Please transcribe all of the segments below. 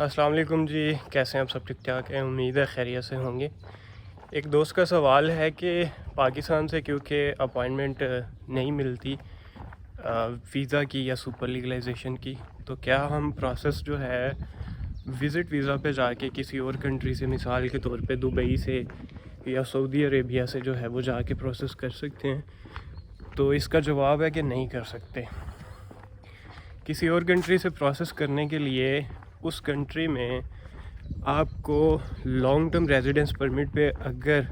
अस्सलाम वालेकुम जी। कैसे हैं आप? सब ठीक ठाक हैं? उम्मीद है खैरियत से होंगे। एक दोस्त का सवाल है कि पाकिस्तान से क्योंकि अपॉइंटमेंट नहीं मिलती वीज़ा की या सुपर लीगलाइजेशन की, तो क्या हम प्रोसेस जो है विज़िट वीज़ा पे जाके किसी और कंट्री से, मिसाल के तौर पे दुबई से या सऊदी अरेबिया से जो है वो जाके प्रोसेस कर सकते हैं? तो इसका जवाब है कि नहीं कर सकते। किसी और कंट्री से प्रोसेस करने के लिए उस कंट्री में आपको लॉन्ग टर्म रेजिडेंस परमिट पे अगर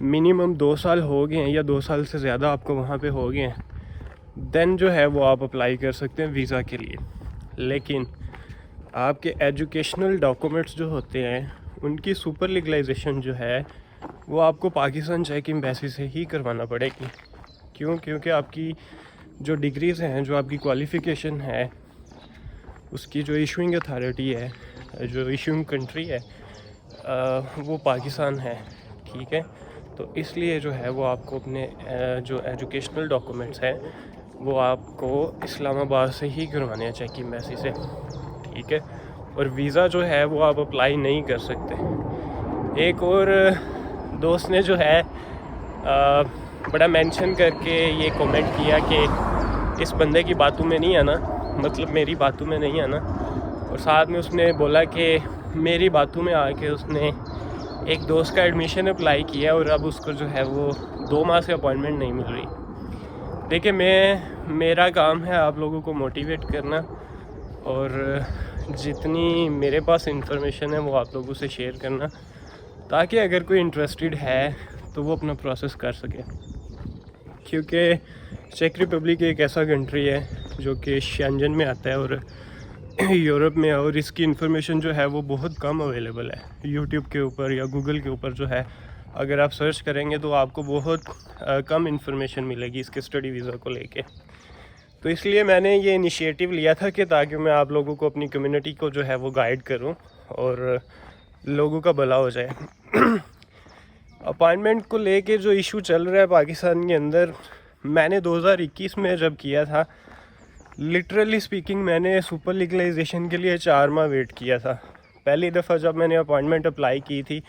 मिनिमम 2 साल हो गए हैं या 2 साल से ज़्यादा आपको वहाँ पे हो गए हैं, देन जो है वो आप अप्लाई कर सकते हैं वीज़ा के लिए। लेकिन आपके एजुकेशनल डॉक्यूमेंट्स जो होते हैं उनकी सुपर लीगलाइजेशन जो है वो आपको पाकिस्तान चेक एम्बेसी से ही करवाना पड़ेगी। क्यों? क्योंकि आपकी जो डिग्रीज़ हैं, जो आपकी क्वालिफ़िकेशन है, उसकी जो इशूइंग अथॉरिटी है, जो इशूइंग कंट्री है, वो पाकिस्तान है। ठीक है, तो इसलिए जो है वो आपको अपने जो एजुकेशनल डॉक्यूमेंट्स हैं वो आपको इस्लामाबाद से ही करवाने हैं, चेक एम्बेसी से। ठीक है, और वीज़ा जो है वो आप अप्लाई नहीं कर सकते। एक और दोस्त ने जो है बड़ा मेंशन करके ये कमेंट किया कि इस बंदे की बातों में नहीं आना, मतलब मेरी बातों में नहीं आना। और साथ में उसने बोला कि मेरी बातों में आके उसने एक दोस्त का एडमिशन अप्लाई किया और अब उसको जो है वो 2 माह से अपॉइंटमेंट नहीं मिल रही। देखिए, मेरा काम है आप लोगों को मोटिवेट करना, और जितनी मेरे पास इंफॉर्मेशन है वो आप लोगों से शेयर करना, ताकि अगर कोई इंटरेस्टेड है तो वो अपना प्रोसेस कर सके। क्योंकि चेक रिपब्लिक एक ऐसा कंट्री है जो कि शेंजन में आता है और यूरोप में, और इसकी इन्फॉर्मेशन जो है वो बहुत कम अवेलेबल है यूट्यूब के ऊपर या गूगल के ऊपर। जो है अगर आप सर्च करेंगे तो आपको बहुत कम इन्फॉर्मेशन मिलेगी इसके स्टडी वीज़ा को लेके। तो इसलिए मैंने ये इनिशिएटिव लिया था कि ताकि मैं आप लोगों को, अपनी कम्युनिटी को जो है वो गाइड करूं और लोगों का भला हो जाए। अपॉइंटमेंट को लेके जो इशू चल रहा है पाकिस्तान के अंदर, मैंने 2021 में जब किया था, लिटरली स्पीकिंग मैंने सुपर लीगलाइजेशन के लिए 4 माह वेट किया था। पहली दफ़ा जब मैंने अपॉइंटमेंट अप्लाई की थी,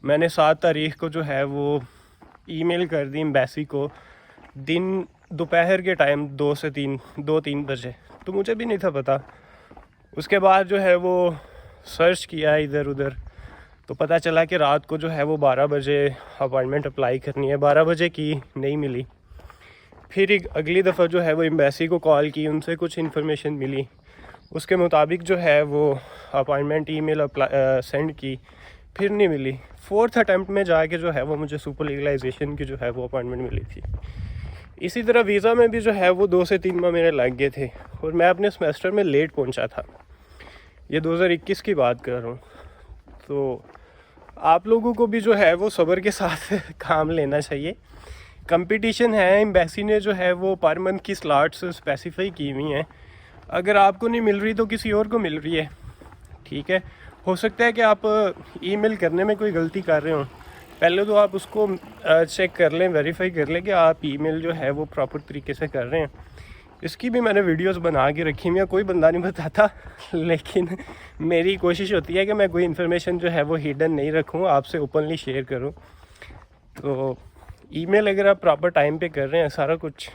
मैंने 7 तारीख को जो है वो ईमेल कर दी एम्बेसी को, दिन दोपहर के टाइम 2-3 बजे। तो मुझे भी नहीं था पता। उसके बाद जो है वो सर्च किया इधर उधर, तो पता चला कि रात को जो है वो 12 बजे अपॉइंटमेंट अप्लाई करनी है। 12 बजे की नहीं मिली। फिर एक अगली दफ़ा जो है वो एम्बेसी को कॉल की, उनसे कुछ इन्फॉर्मेशन मिली, उसके मुताबिक जो है वो अपॉइंटमेंट ईमेल सेंड की, फिर नहीं मिली। 4th अटैम्प्ट में जाके जो है वो मुझे सुपर लीगलाइजेशन की जो है वो अपॉइंटमेंट मिली थी। इसी तरह वीज़ा में भी जो है वो 2 से 3 माह मेरे लग गए थे और मैं अपने सेमेस्टर में लेट पहुंचा था। ये 2021 की बात कर रहा हूँ। तो आप लोगों को भी जो है वो सब्र के साथ काम लेना चाहिए। कंपटीशन है, एम्बेसी ने जो है वो पर मंथ की स्लॉट्स स्पेसिफाई की हुई हैं। अगर आपको नहीं मिल रही तो किसी और को मिल रही है। ठीक है, हो सकता है कि आप ईमेल करने में कोई गलती कर रहे हो। पहले तो आप उसको चेक कर लें, वेरीफाई कर लें कि आप ईमेल जो है वो प्रॉपर तरीके से कर रहे हैं। इसकी भी मैंने वीडियोस बना के रखी हुई हैं, कोई बंदा नहीं बताता, लेकिन मेरी कोशिश होती है कि मैं कोई इन्फॉर्मेशन जो है वो हिडन नहीं रखूँ, आपसे ओपनली शेयर करूँ। तो ईमेल अगर आप प्रॉपर टाइम पे कर रहे हैं सारा कुछ,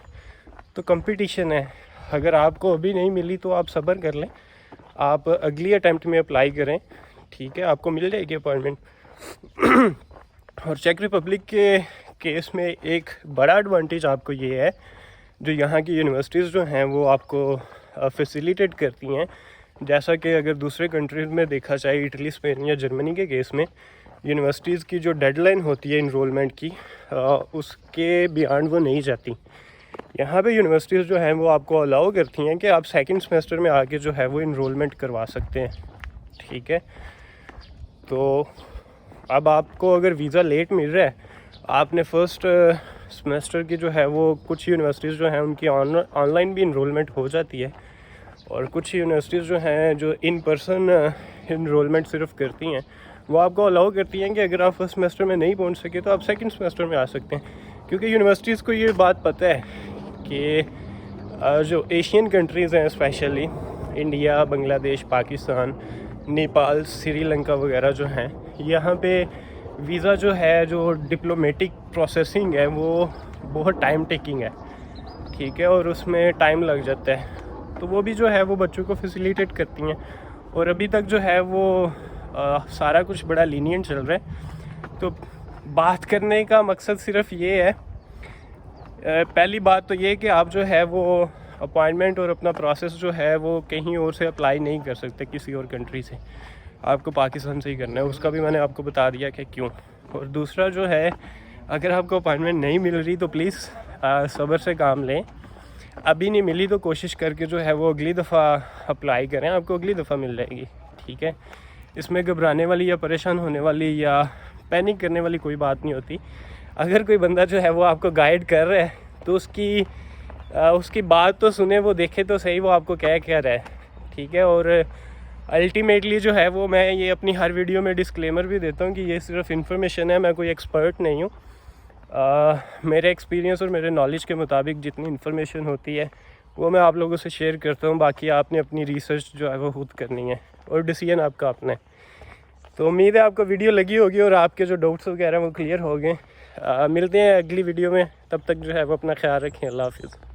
तो कंपटीशन है। अगर आपको अभी नहीं मिली तो आप सब्र कर लें, आप अगली अटैम्प्ट में अप्लाई करें। ठीक है, आपको मिल जाएगी अपॉइंटमेंट। और चेक रिपब्लिक के केस में एक बड़ा एडवांटेज आपको ये है, जो यहाँ की यूनिवर्सिटीज़ जो हैं वो आपको फैसिलिटेट करती हैं। जैसा कि अगर दूसरे कंट्रीज़ में देखा जाए, इटली, स्पेन या जर्मनी के केस में, यूनिवर्सिटीज़ की जो डेडलाइन होती है इनरोलमेंट की, उसके बियॉन्ड वो नहीं जाती। यहाँ पे यूनिवर्सिटीज़ जो हैं वो आपको अलाउ करती हैं कि आप 2nd सेमेस्टर में आके जो है वो इनरोलमेंट करवा सकते हैं। ठीक है, तो अब आपको अगर वीज़ा लेट मिल रहा है, आपने 1st सेमेस्टर की जो है वो, कुछ यूनिवर्सिटीज़ जो हैं उनकी ऑनलाइन भी इनरोलमेंट हो जाती है, और कुछ यूनिवर्सिटीज़ जो हैं जो इन पर्सन इनरोलमेंट सिर्फ करती हैं, वो आपको अलाउ करती हैं कि अगर आप 1st सेमेस्टर में नहीं पहुंच सके तो आप 2nd सेमेस्टर में आ सकते हैं। क्योंकि यूनिवर्सिटीज़ को ये बात पता है कि जो एशियन कंट्रीज़ हैं, स्पेशली इंडिया, बांग्लादेश, पाकिस्तान, नेपाल, श्रीलंका वगैरह जो हैं, यहाँ पे वीज़ा जो है, जो डिप्लोमेटिक प्रोसेसिंग है वो बहुत टाइम टेकिंग है, ठीक है, और उसमें टाइम लग जाता है। तो वो भी जो है वो बच्चों को फैसिलिटेट करती हैं, और अभी तक जो है वो सारा कुछ बड़ा लीनियंट चल रहा है। तो बात करने का मकसद सिर्फ ये है, पहली बात तो ये कि आप जो है वो अपॉइंटमेंट और अपना प्रोसेस जो है वो कहीं और से अप्लाई नहीं कर सकते, किसी और कंट्री से, आपको पाकिस्तान से ही करना है। उसका भी मैंने आपको बता दिया कि क्यों। और दूसरा जो है, अगर आपको अपॉइंटमेंट नहीं मिल रही तो प्लीज़ सब्र से काम लें। अभी नहीं मिली तो कोशिश करके जो है वो अगली दफ़ा अप्लाई करें, आपको अगली दफ़ा मिल जाएगी, ठीक है। इसमें घबराने वाली या परेशान होने वाली या पैनिक करने वाली कोई बात नहीं होती। अगर कोई बंदा जो है वो आपको गाइड कर रहा है तो उसकी बात तो सुने, वो देखे तो सही वो आपको क्या रहा है, ठीक है। और अल्टीमेटली जो है वो मैं ये अपनी हर वीडियो में डिस्क्लेमर भी देता हूँ कि ये सिर्फ इन्फॉर्मेशन है, मैं कोई एक्सपर्ट नहीं हूँ। मेरे एक्सपीरियंस और मेरे नॉलेज के मुताबिक जितनी इन्फॉर्मेशन होती है वो मैं आप लोगों से शेयर करता हूँ। बाकी आपने अपनी रिसर्च जो है वो खुद करनी है और डिसीजन आपका अपना है। तो उम्मीद है आपको वीडियो लगी होगी और आपके जो डाउट्स वगैरह वो क्लियर हो गए। मिलते हैं अगली वीडियो में, तब तक जो है वो अपना ख्याल रखें। अल्लाह हाफिज़।